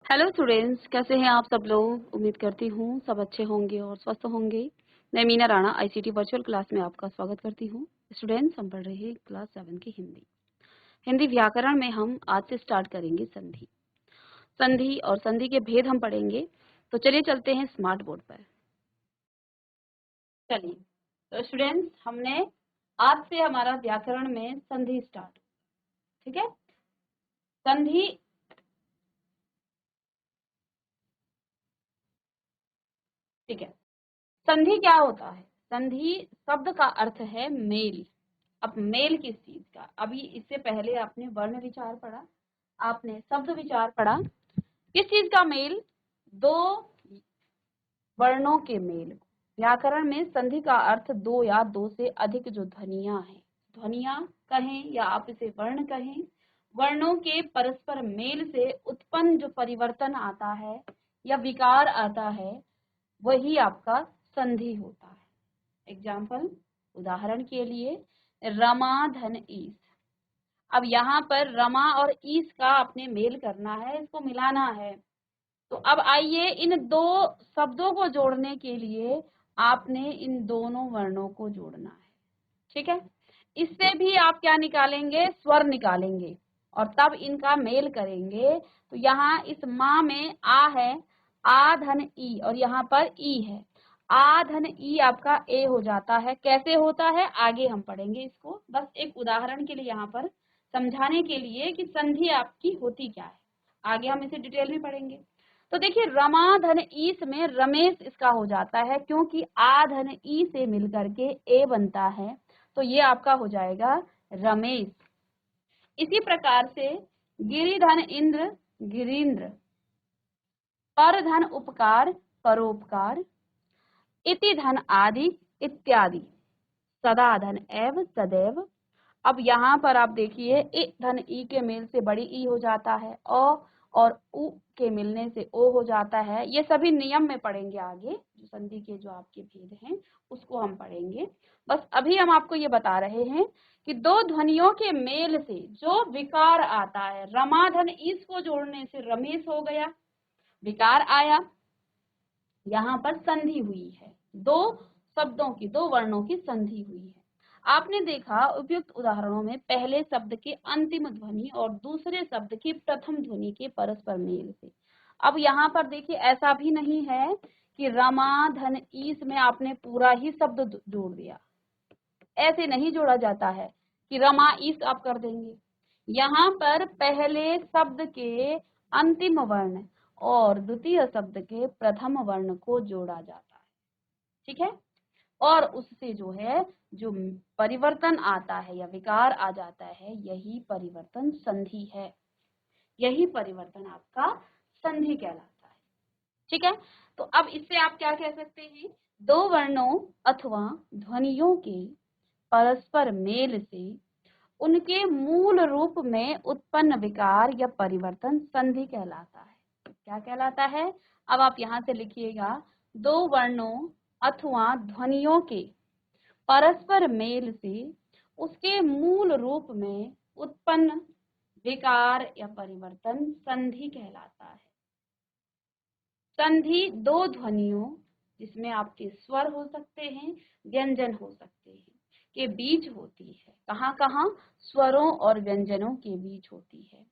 Hello students, कैसे हैं आप सब लोग। उम्मीद करती हूँ सब अच्छे होंगे और स्वस्थ होंगे। मैं Meena Rana ICT virtual class में आपका स्वागत करती हूँ। स्टूडेंट्स, हम पढ़ रहे हैं क्लास 7 की हिंदी व्याकरण में हम आज से स्टार्ट करेंगे संधि और संधि के भेद हम पढ़ेंगे। तो चलिए चलते हैं स्मार्ट बोर्ड पर। चलिए, तो स्टूडेंट्स, हमने आज से हमारा व्याकरण में संधि स्टार्ट। ठीक है, संधि ठीक है। संधि क्या होता है? संधि शब्द का अर्थ है मेल। अब मेल किस चीज का? अभी इससे पहले आपने वर्ण विचार पढ़ा, आपने शब्द विचार पढ़ा। किस चीज का मेल? दो वर्णों के मेल। व्याकरण में संधि का अर्थ दो या दो से अधिक जो ध्वनियां हैं, ध्वनियां कहें या आप इसे वर्ण कहें, वर्णों के परस्पर मेल से उत्पन्न जो परिवर्तन आता है या विकार आता है, वही आपका संधि होता है। एग्जाम्पल, उदाहरण के लिए, रमा धन ईस। अब यहाँ पर रमा और ईस का आपने मेल करना है, इसको मिलाना है। तो अब आइए, इन दो शब्दों को जोड़ने के लिए आपने इन दोनों वर्णों को जोड़ना है। ठीक है, इससे भी आप क्या निकालेंगे? स्वर निकालेंगे और तब इनका मेल करेंगे। तो यहाँ इस माँ में आ है, आ धन ई, और यहाँ पर ई है, आ धन ई आपका ए हो जाता है। कैसे होता है आगे हम पढ़ेंगे इसको, बस एक उदाहरण के लिए यहाँ पर समझाने के लिए कि संधि आपकी होती क्या है। आगे हम इसे डिटेल में पढ़ेंगे। तो देखिए, रमा धन ईस में रमेश इसका हो जाता है, क्योंकि आ धन ई से मिलकर के ए बनता है, तो ये आपका हो जाएगा रमेश। इसी प्रकार से गिरिधन इंद्र, गिरीन्द्र। पर धन उपकार, परोपकार। इति धन आदि, इत्यादि। सदा धन एव, सदैव। अब यहाँ पर आप देखिए, इ धन ई के मेल से बड़ी ई हो जाता है, अ और उ के मिलने से ओ हो जाता है। ये सभी नियम में पढ़ेंगे आगे, जो संधि के जो आपके भेद हैं उसको हम पढ़ेंगे। बस अभी हम आपको ये बता रहे हैं कि दो ध्वनियों के मेल से जो विकार आता है, रमाधन ईस को जोड़ने से रमेश हो गया, विकार आया, यहाँ पर संधि हुई है। दो शब्दों की, दो वर्णों की संधि हुई है। आपने देखा उपयुक्त उदाहरणों में पहले शब्द के अंतिम ध्वनि और दूसरे शब्द की प्रथम ध्वनि के परस्पर मेल से। अब यहाँ पर देखिए, ऐसा भी नहीं है कि रमा धन ईस में आपने पूरा ही शब्द जोड़ दिया। ऐसे नहीं जोड़ा जाता है कि रमा ईस आप कर देंगे। यहाँ पर पहले शब्द के अंतिम वर्ण और द्वितीय शब्द के प्रथम वर्ण को जोड़ा जाता है। ठीक है, और उससे जो है जो परिवर्तन आता है या विकार आ जाता है, यही परिवर्तन संधि है। यही परिवर्तन आपका संधि कहलाता है। ठीक है, तो अब इससे आप क्या कह सकते हैं? दो वर्णों अथवा ध्वनियों के परस्पर मेल से उनके मूल रूप में उत्पन्न विकार या परिवर्तन संधि कहलाता है। क्या कहलाता है? अब आप यहाँ से लिखिएगा, दो वर्णों अथवा ध्वनियों के परस्पर मेल से उसके मूल रूप में उत्पन्न विकार या परिवर्तन संधि कहलाता है। संधि दो ध्वनियों, जिसमें आपके स्वर हो सकते हैं, व्यंजन हो सकते हैं, के बीच होती है। कहाँ कहाँ? स्वरों और व्यंजनों के बीच होती है,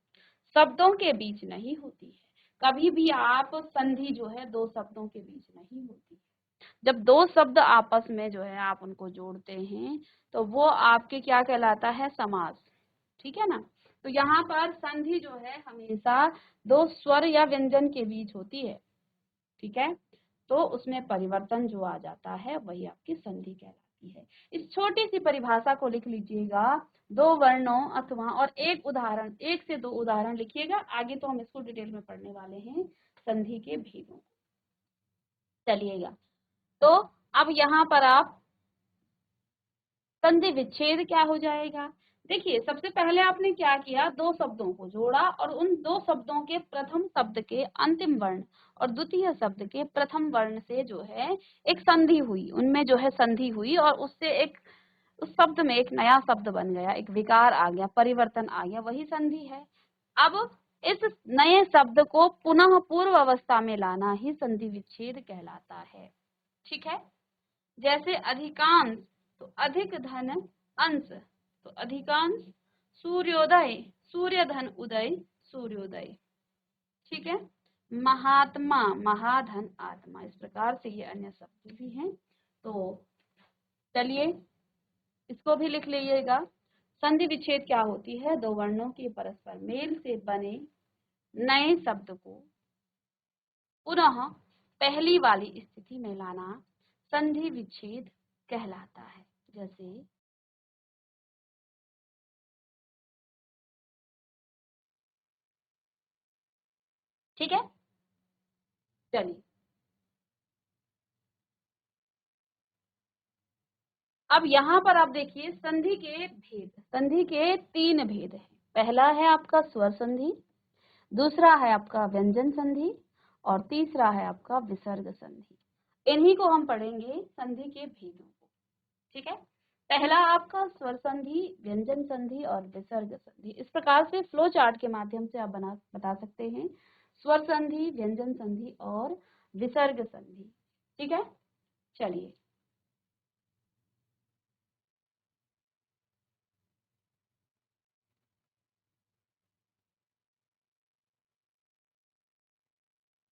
शब्दों के बीच नहीं होती है। कभी भी आप संधि जो है दो शब्दों के बीच नहीं होती। जब दो शब्द आपस में जो है आप उनको जोड़ते हैं, तो वो आपके क्या कहलाता है? समास। ठीक है ना? तो यहाँ पर संधि जो है हमेशा दो स्वर या व्यंजन के बीच होती है। ठीक है, तो उसमें परिवर्तन जो आ जाता है वही आपकी संधि कहलाती है। इस छोटी सी परिभाषा को लिख लीजिएगा, दो वर्णों अथवा, और एक उदाहरण, एक से दो उदाहरण लिखिएगा। आगे तो हम इसको डिटेल में पढ़ने वाले हैं, संधि के भेदों। चलिएगा, तो अब यहाँ पर आप संधि विच्छेद क्या हो जाएगा? देखिए, सबसे पहले आपने क्या किया? दो शब्दों को जोड़ा और उन दो शब्दों के प्रथम शब्द के अंतिम वर्ण और द्वितीय शब्द के प्रथम वर्ण से जो है एक संधि हुई, उनमें जो है संधि हुई, और उससे एक, उस शब्द में एक नया शब्द बन गया, एक विकार आ गया, परिवर्तन आ गया, वही संधि है। अब इस नए शब्द को पुनः पूर्व अवस्था में लाना ही संधि विच्छेद कहलाता है। ठीक है, जैसे अधिकांश तो अधिक धन अंश, तो अधिकांश सूर्योदय, सूर्य धन उदय, सूर्योदय। ठीक है, महात्मा, महाधन आत्मा। इस प्रकार से ये अन्य शब्द भी हैं। तो चलिए इसको भी लिख लीजिएगा। संधि विच्छेद क्या होती है? दो वर्णों के परस्पर मेल से बने नए शब्द को पुनः पहली वाली स्थिति में लाना संधि विच्छेद कहलाता है। जैसे ठीक है, चलिए अब यहाँ पर आप देखिए संधि के भेद, संधि के तीन भेद हैं। पहला है आपका स्वर संधि, दूसरा है आपका व्यंजन संधि और तीसरा है आपका विसर्ग संधि। इन्हीं को हम पढ़ेंगे संधि के भेदों को। ठीक है, पहला आपका स्वर संधि, व्यंजन संधि और विसर्ग संधि। इस प्रकार से फ्लो चार्ट के माध्यम से आप बता सकते हैं स्वर संधि, व्यंजन संधि और विसर्ग संधि। ठीक है, चलिए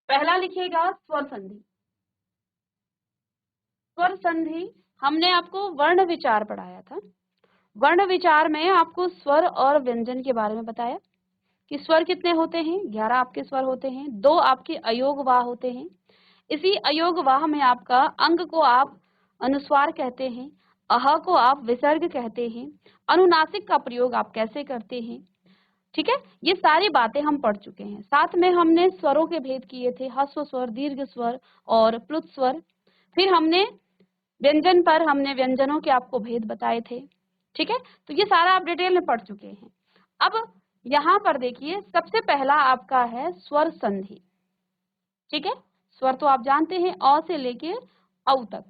पहला लिखिएगा स्वर संधि। स्वर संधि हमने आपको वर्ण विचार पढ़ाया था। वर्ण विचार में आपको स्वर और व्यंजन के बारे में बताया कि स्वर कितने होते हैं, 11 आपके स्वर होते हैं, 2 आपके अयोग वाह होते हैं। इसी अयोग वाह में आपका अंग को आप अनुस्वार कहते हैं, अह को आप विसर्ग कहते हैं, अनुनासिक का प्रयोग आप कैसे करते हैं। ठीक है, ये सारी बातें हम पढ़ चुके हैं। साथ में हमने स्वरों के भेद किए थे, ह्रस्व स्वर, दीर्घ स्वर और प्लुत स्वर। फिर हमने व्यंजन पर हमने व्यंजनों के आपको भेद बताए थे। ठीक है, तो ये सारा आप डिटेल में पढ़ चुके हैं। अब यहाँ पर देखिए सबसे पहला आपका है स्वर संधि। ठीक है, स्वर तो आप जानते हैं अ से लेके औ तक।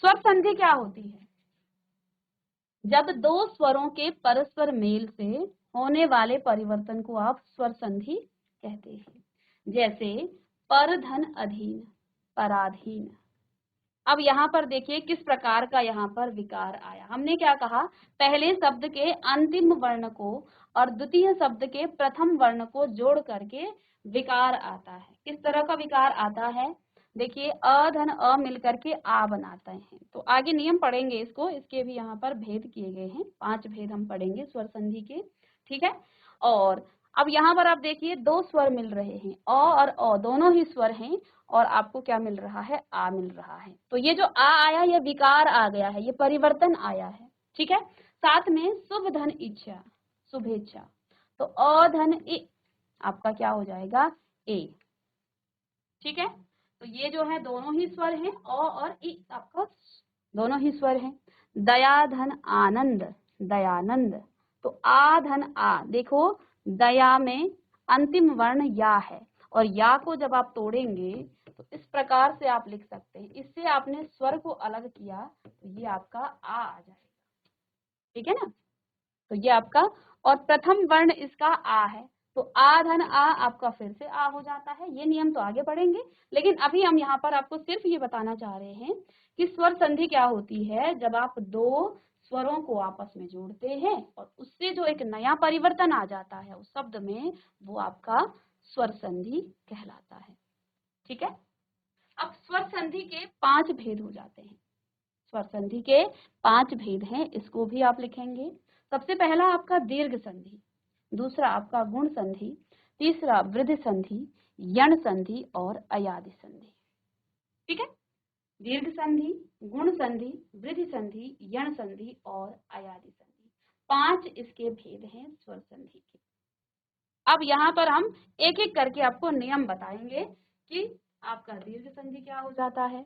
स्वर संधि क्या होती है? जब दो स्वरों के परस्पर मेल से होने वाले परिवर्तन को आप स्वर संधि कहते हैं। जैसे पर धन अधीन, पराधीन। अब यहाँ पर देखिए किस प्रकार का यहाँ पर विकार आया। हमने क्या कहा, पहले शब्द के अंतिम वर्ण को और द्वितीय शब्द के प्रथम वर्ण को जोड़ करके विकार आता है। किस तरह का विकार आता है? देखिए अ धन अ मिलकर के आ बनाते हैं। तो आगे नियम पढ़ेंगे इसको, इसके भी यहाँ पर भेद किए गए हैं। 5 भेद हम पढ़ेंगे स्वर संधि के। ठीक है, और अब यहाँ पर आप देखिए दो स्वर मिल रहे हैं, अ और अ दोनों ही स्वर हैं और आपको क्या मिल रहा है? आ मिल रहा है। तो ये जो आ आया ये विकार आ गया है, ये परिवर्तन आया है। ठीक है, साथ में शुभ धन इच्छा, शुभेच्छा। तो अ धन इ आपका क्या हो जाएगा? ए। ठीक है, तो ये जो है दोनों ही स्वर हैं, अ और इ आपका दोनों ही स्वर हैं। दया धन आनंद, दयानंद। तो आ धन आ, देखो दया में अंतिम वर्ण या है और या को जब आप तोड़ेंगे तो इस प्रकार से आप लिख सकते हैं। इससे आपने स्वर को अलग किया तो ये आपका आ जाएगा। ठीक है ना, तो ये आपका, और प्रथम वर्ण इसका आ है तो आ धन आ आपका फिर से आ हो जाता है। ये नियम तो आगे पढ़ेंगे, लेकिन अभी हम यहाँ पर आपको सिर्फ ये बताना चाह रहे हैं कि स्वर संधि क्या होती है। जब आप दो स्वरों को आपस में जोड़ते हैं और उससे जो एक नया परिवर्तन आ जाता है उस शब्द में, वो आपका स्वर संधि कहलाता है। ठीक है, अब स्वर संधि के 5 भेद हो जाते हैं। स्वर संधि के 5 भेद हैं, इसको भी आप लिखेंगे। सबसे पहला आपका दीर्घ संधि, दूसरा आपका गुण संधि, तीसरा वृद्धि संधि, यण संधि और अयादि संधि। ठीक है, दीर्घ संधि, गुण संधि, वृद्धि संधि, यण संधि और अयादि संधि। 5 इसके भेद हैं स्वर संधि के। अब यहाँ पर हम एक एक करके आपको नियम बताएंगे कि आपका दीर्घ संधि क्या हो जाता है,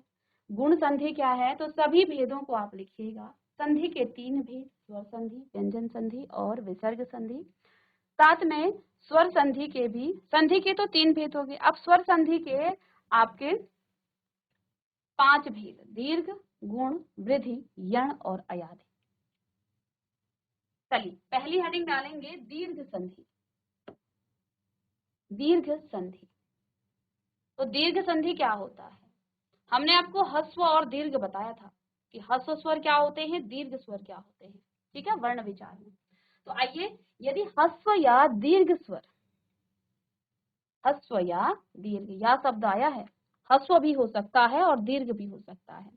गुण संधि क्या है। तो सभी भेदों को आप लिखिएगा। संधि के 3 भेद, स्वर संधि, व्यंजन संधि और विसर्ग संधि। साथ में स्वर संधि के भी, संधि के तो 3 भेद हो गए, अब स्वर संधि के आपके 5 भेद, दीर्घ, गुण, वृद्धि, यण और अयादि। चलिए पहली हेडिंग डालेंगे दीर्घ संधि। दीर्घ संधि। तो दीर्घ संधि क्या होता है? हमने आपको ह्रस्व और दीर्घ बताया था कि ह्रस्व स्वर क्या होते हैं, दीर्घ स्वर क्या होते हैं। ठीक है, वर्ण विचार में। तो आइए, यदि ह्रस्व या दीर्घ स्वर, ह्रस्व या दीर्घ, या शब्द आया है, ह्रस्व भी हो सकता है और दीर्घ भी हो सकता है।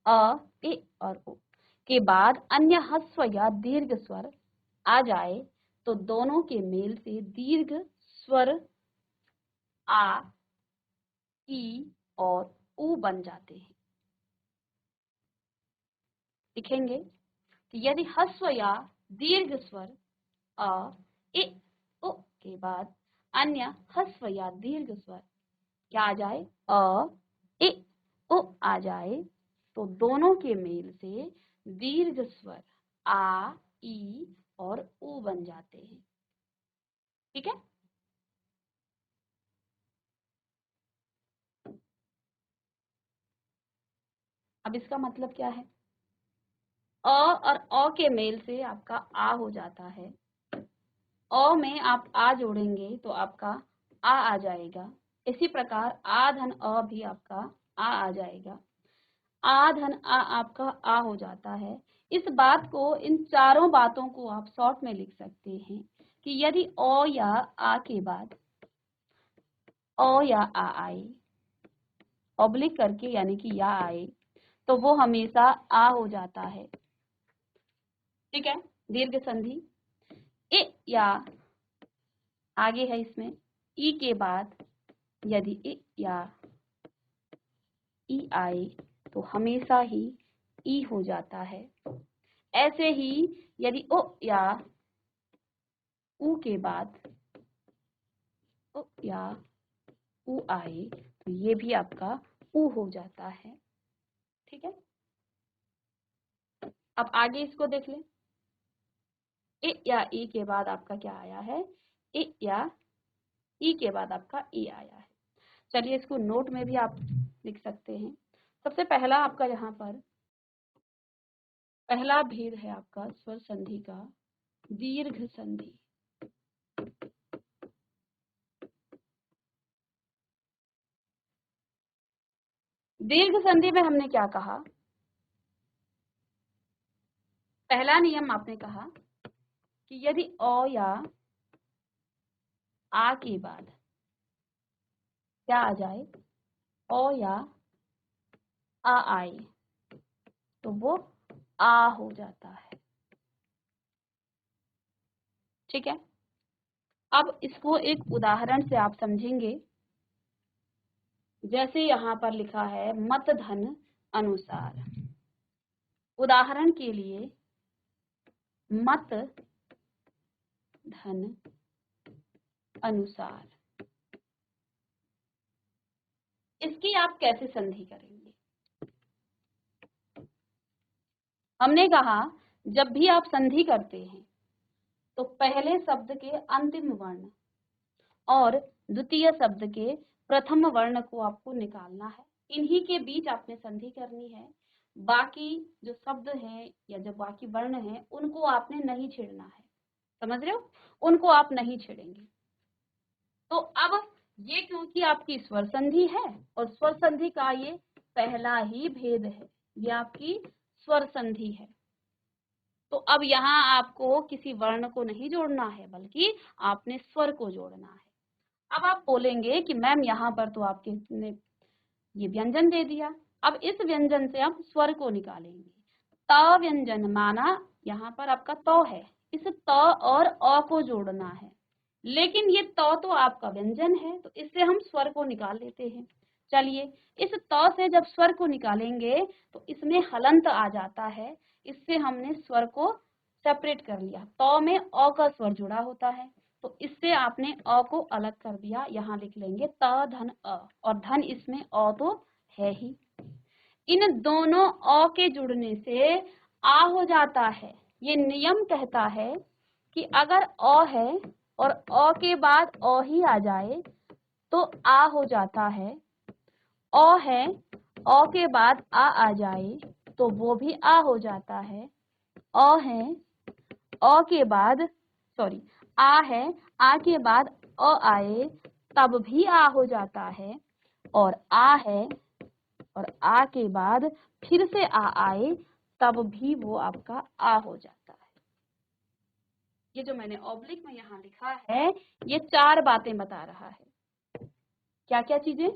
अ, ए और ओ के बाद अन्य ह्रस्व या दीर्घ स्वर आ जाए तो दोनों के मेल से दीर्घ स्वर आ, ई और उ बन जाते हैं। लिखेंगे कि यदि ह्रस्व या दीर्घ स्वर अ, ए, ओ के बाद अन्य ह्रस्व या दीर्घ स्वर क्या आ जाए, अ, ए, ओ आ जाए तो दोनों के मेल से दीर्घ स्वर आ, ई और उ बन जाते हैं। ठीक है, अब इसका मतलब क्या है? अ और अ के मेल से आपका आ हो जाता है। अ में आप आ जोड़ेंगे तो आपका आ जाएगा। इसी प्रकार आ धन अ भी आपका आ जाएगा। आ धन आ आपका आ हो जाता है। इस बात को, इन चारों बातों को आप शॉर्ट में लिख सकते हैं कि यदि अ या आ के बाद अ या आ आए, ऑब्लिक करके यानी कि या आए, तो वो हमेशा आ हो जाता है। ठीक है, दीर्घ संधि। ए या आगे है इसमें ई के बाद यदि ए या ई आए तो हमेशा ही ई हो जाता है। ऐसे ही यदि ओ या उ के बाद ओ या उ आए तो ये भी आपका उ हो जाता है। ठीक है, अब आगे इसको देख लें। ए या ई के बाद आपका क्या आया है? ए या ई के बाद आपका ई आया है। चलिए, इसको नोट में भी आप लिख सकते हैं। सबसे पहला आपका यहाँ पर पहला भेद है आपका स्वर संधि का, दीर्घ संधि। दीर्घ संधि में हमने क्या कहा? पहला नियम आपने कहा कि यदि अ या आ के बाद क्या आ जाए, अ या आ आए तो वो आ हो जाता है। ठीक है, अब इसको एक उदाहरण से आप समझेंगे। जैसे यहाँ पर लिखा है मत धन अनुसार। उदाहरण के लिए, मत धन अनुसार, इसकी आप कैसे संधि करेंगे? हमने कहा जब भी आप संधि करते हैं तो पहले शब्द के अंतिम वर्ण और द्वितीय शब्द के प्रथम वर्ण को आपको निकालना है। इन्हीं के बीच आपने संधि करनी है। बाकी जो शब्द हैं या जो बाकी वर्ण हैं उनको आपने नहीं छेड़ना है। समझ रहे हो? उनको आप नहीं छेड़ेंगे। तो अब ये क्योंकि आपकी स्वर संधि है और स्वर संधि का ये पहला ही भेद है, ये आपकी स्वर संधि है। तो अब यहाँ आपको किसी वर्ण को नहीं जोड़ना है बल्कि आपने स्वर को जोड़ना है। अब आप बोलेंगे कि मैम यहाँ पर तो आपके ने ये व्यंजन दे दिया, अब इस व्यंजन से हम स्वर को निकालेंगे। त व्यंजन माना यहाँ पर आपका त है, इस त और अ को जोड़ना है। लेकिन ये त तो आपका व्यंजन है तो इससे हम स्वर को निकाल लेते हैं। चलिए, इस त से जब स्वर को निकालेंगे तो इसमें हलंत आ जाता है, इससे हमने स्वर को सेपरेट कर लिया। त में अ का स्वर जुड़ा होता है तो इससे आपने अ को अलग कर दिया। यहाँ लिख लेंगे त धन अ, और धन इसमें अ तो है ही। इन दोनों अ के जुड़ने से आ हो जाता है। ये नियम कहता है कि अगर अ है और अ के बाद अ ही आ जाए तो आ हो जाता है। अ है, अ के बाद आ जाए तो वो भी आ हो जाता है। अ है, अ के बाद आ है, आ के बाद अ आए तब भी आ हो जाता है, और आ है और आ के बाद फिर से आ आए तब भी वो आपका आ हो जाता है। ये जो मैंने ऑब्लिक में यहाँ लिखा है ये 4 बातें बता रहा है। क्या क्या चीजें?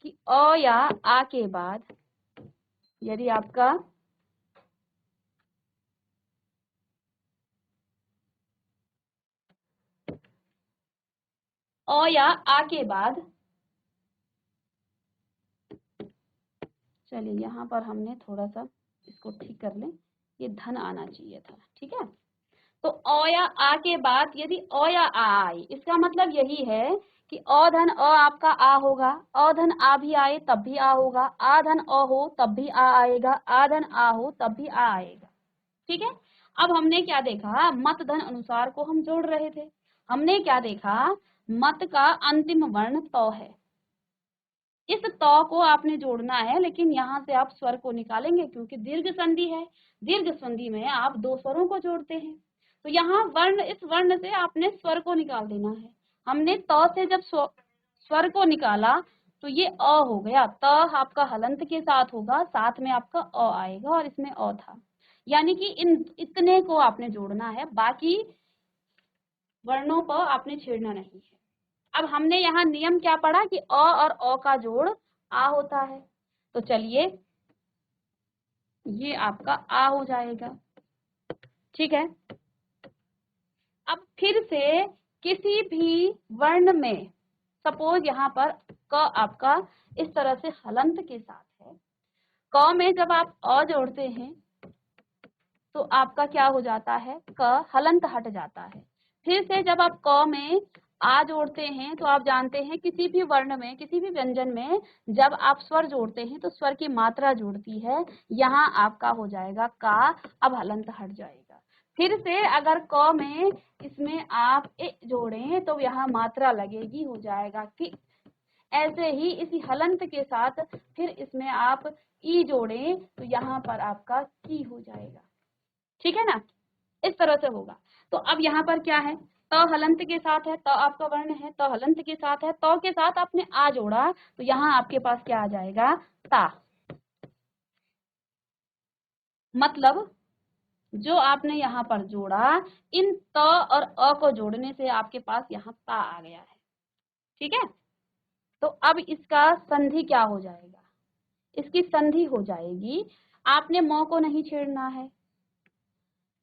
कि अ या आ के बाद यदि आपका अ या आ के बाद, चलिए यहाँ पर हमने थोड़ा सा इसको ठीक कर लें, ये धन आना चाहिए था, ठीक है। तो अ या आ के बाद यदि अ या आ आए, इसका मतलब यही है कि अ धन अ आपका आ होगा, अ धन आ भी आए तब भी आ होगा, आ धन अ हो तब भी आ आएगा, आ धन आ हो तब भी आ आएगा, ठीक है। अब हमने क्या देखा, मत धन अनुसार को हम जोड़ रहे थे। हमने क्या देखा, मत का अंतिम वर्ण त है, इस त को आपने जोड़ना है, लेकिन यहाँ से आप स्वर को निकालेंगे क्योंकि दीर्घ संधि है। दीर्घ संधि में आप 2 स्वरों को जोड़ते हैं, तो यहाँ वर्ण, इस वर्ण से आपने स्वर को निकाल देना है। हमने त से जब स्वर को निकाला तो ये अ हो गया, त आपका हलंत के साथ होगा, साथ में आपका अ आएगा और इसमें अ था, यानी कि इन इतने को आपने जोड़ना है, बाकी वर्णों पर आपने छेड़ना नहीं है। अब हमने यहाँ नियम क्या पढ़ा कि अ और अ का जोड़ आ होता है, तो चलिए ये आपका आ हो जाएगा, ठीक है। अब फिर से किसी भी वर्ण में, सपोज यहाँ पर क आपका इस तरह से हलंत के साथ है, क में जब आप अ जोड़ते हैं तो आपका क्या हो जाता है, क हलंत हट जाता है। फिर से जब आप क में आ जोड़ते हैं तो आप जानते हैं किसी भी वर्ण में, किसी भी व्यंजन में जब आप स्वर जोड़ते हैं तो स्वर की मात्रा जुड़ती है, यहाँ आपका हो जाएगा का, अब हलंत हट जाएगा। फिर से अगर क में इसमें आप ए जोड़ें तो यहाँ मात्रा लगेगी, हो जाएगा कि। ऐसे ही इसी हलंत के साथ फिर इसमें आप ई जोड़ें तो यहाँ पर आपका की हो जाएगा, ठीक है ना, इस तरह से होगा। तो अब यहाँ पर क्या है, त हलंत के साथ है, त आपका वर्ण है, त हलंत के साथ है, त के साथ आपने आ जोड़ा तो यहाँ आपके पास क्या आ जाएगा, ता। मतलब जो आपने यहाँ पर जोड़ा, इन त और अ को जोड़ने से आपके पास यहाँ ता आ गया है, ठीक है। तो अब इसका संधि क्या हो जाएगा, इसकी संधि हो जाएगी, आपने म को नहीं छेड़ना है,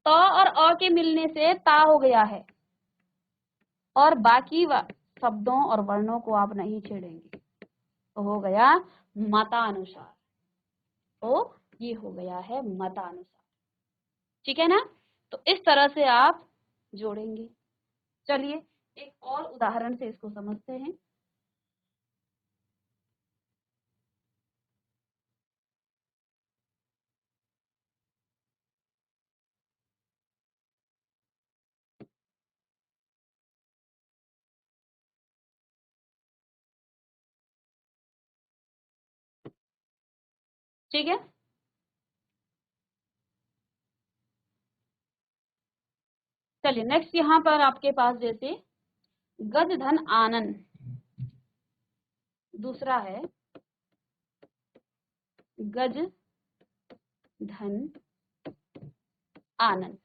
त और अ के मिलने से ता हो गया है, और बाकी शब्दों और वर्णों को आप नहीं छेड़ेंगे, तो हो गया मतानुसार। तो ये हो गया है मतानुसार, ठीक है ना। तो इस तरह से आप जोड़ेंगे। चलिए एक और उदाहरण से इसको समझते हैं। ठीक है, चलिए नेक्स्ट यहाँ पर आपके पास जैसे गज धन आनन, दूसरा है गज धन आनन,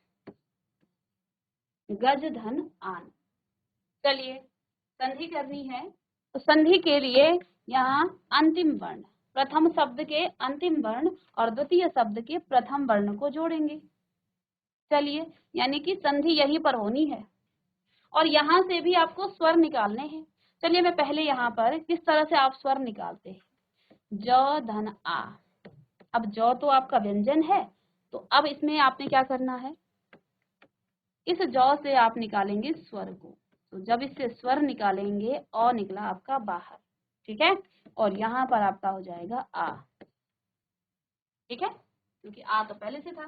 गज धन आन। चलिए संधि करनी है, तो संधि के लिए यहाँ अंतिम वर्ण, प्रथम शब्द के अंतिम वर्ण और द्वितीय शब्द के प्रथम वर्ण को जोड़ेंगे। चलिए, यानी कि संधि यहीं पर होनी है और यहाँ से भी आपको स्वर निकालने हैं। चलिए मैं पहले यहाँ पर किस तरह से आप स्वर निकालते हैं, ज धन आ। अब ज तो आपका व्यंजन है, तो अब इसमें आपने क्या करना है, इस ज से आप निकालेंगे स्वर को, तो जब इससे स्वर निकालेंगे अ निकला आपका बाहर, ठीक है, और यहाँ पर आपका हो जाएगा आ, ठीक है, क्योंकि आ तो पहले से था।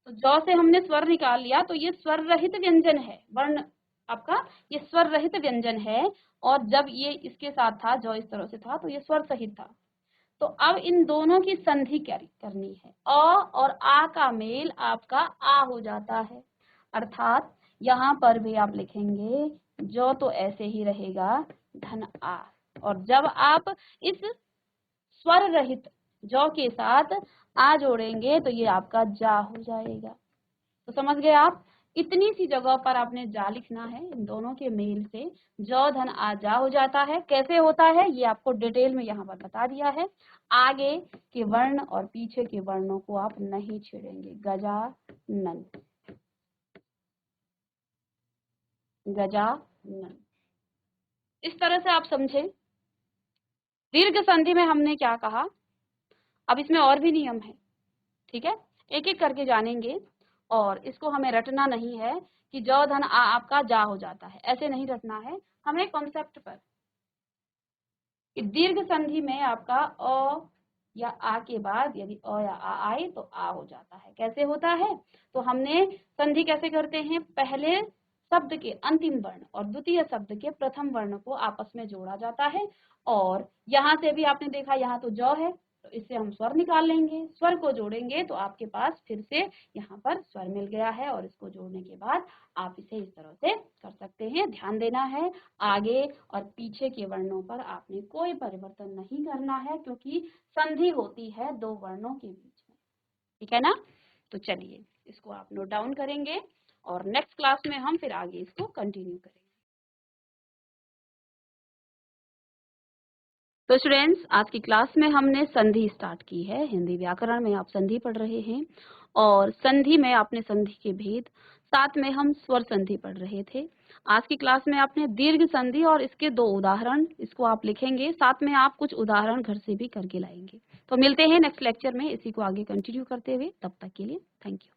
तो ज से हमने स्वर निकाल लिया, तो ये स्वर रहित व्यंजन है, वर्ण आपका ये स्वर रहित व्यंजन है, और जब ये इसके साथ था, जो इस तरह से था, तो ये स्वर सहित था। तो अब इन दोनों की संधि करनी है, अ और आ का मेल आपका आ हो जाता है, अर्थात यहाँ पर भी आप लिखेंगे जो तो ऐसे ही रहेगा, धन आ। और जब आप इस स्वर रहित जौ के साथ आ जोड़ेंगे तो ये आपका जा हो जाएगा। तो समझ गए आप, इतनी सी जगह पर आपने जा लिखना है, इन दोनों के मेल से जौ धन आ जा हो जाता है। कैसे होता है ये आपको डिटेल में यहाँ पर बता दिया है। आगे के वर्ण और पीछे के वर्णों को आप नहीं छेड़ेंगे। गजानन, गजानन, इस तरह से आप समझे। दीर्घ संधि में हमने क्या कहा, अब इसमें और भी नियम है, ठीक है, एक एक करके जानेंगे। और इसको हमें रटना नहीं है कि जौ धन आ आपका जा हो जाता है, ऐसे नहीं रटना है हमें कॉन्सेप्ट पर। कि दीर्घ संधि में आपका अ या आ के बाद यदि अ या आ आए तो आ हो जाता है। कैसे होता है, तो हमने संधि कैसे करते हैं, पहले शब्द के अंतिम वर्ण और द्वितीय शब्द के प्रथम वर्ण को आपस में जोड़ा जाता है। और यहाँ से भी आपने देखा, यहाँ तो जौ है तो इससे हम स्वर निकाल लेंगे, स्वर को जोड़ेंगे तो आपके पास फिर से यहाँ पर स्वर मिल गया है। और इसको जोड़ने के बाद आप इसे इस तरह से कर सकते हैं। ध्यान देना है, आगे और पीछे के वर्णों पर आपने कोई परिवर्तन नहीं करना है, क्योंकि संधि होती है दो वर्णों के बीच में, ठीक है ना। तो चलिए इसको आप नोट डाउन करेंगे और नेक्स्ट क्लास में हम फिर आगे इसको कंटिन्यू करेंगे। तो स्टूडेंट्स, आज की क्लास में हमने संधि स्टार्ट की है। हिंदी व्याकरण में आप संधि पढ़ रहे हैं और संधि में आपने संधि के भेद, साथ में हम स्वर संधि पढ़ रहे थे। आज की क्लास में आपने दीर्घ संधि और इसके दो उदाहरण, इसको आप लिखेंगे, साथ में आप कुछ उदाहरण घर से भी करके लाएंगे। तो मिलते हैं नेक्स्ट लेक्चर में इसी को आगे कंटिन्यू करते हुए, तब तक के लिए थैंक यू।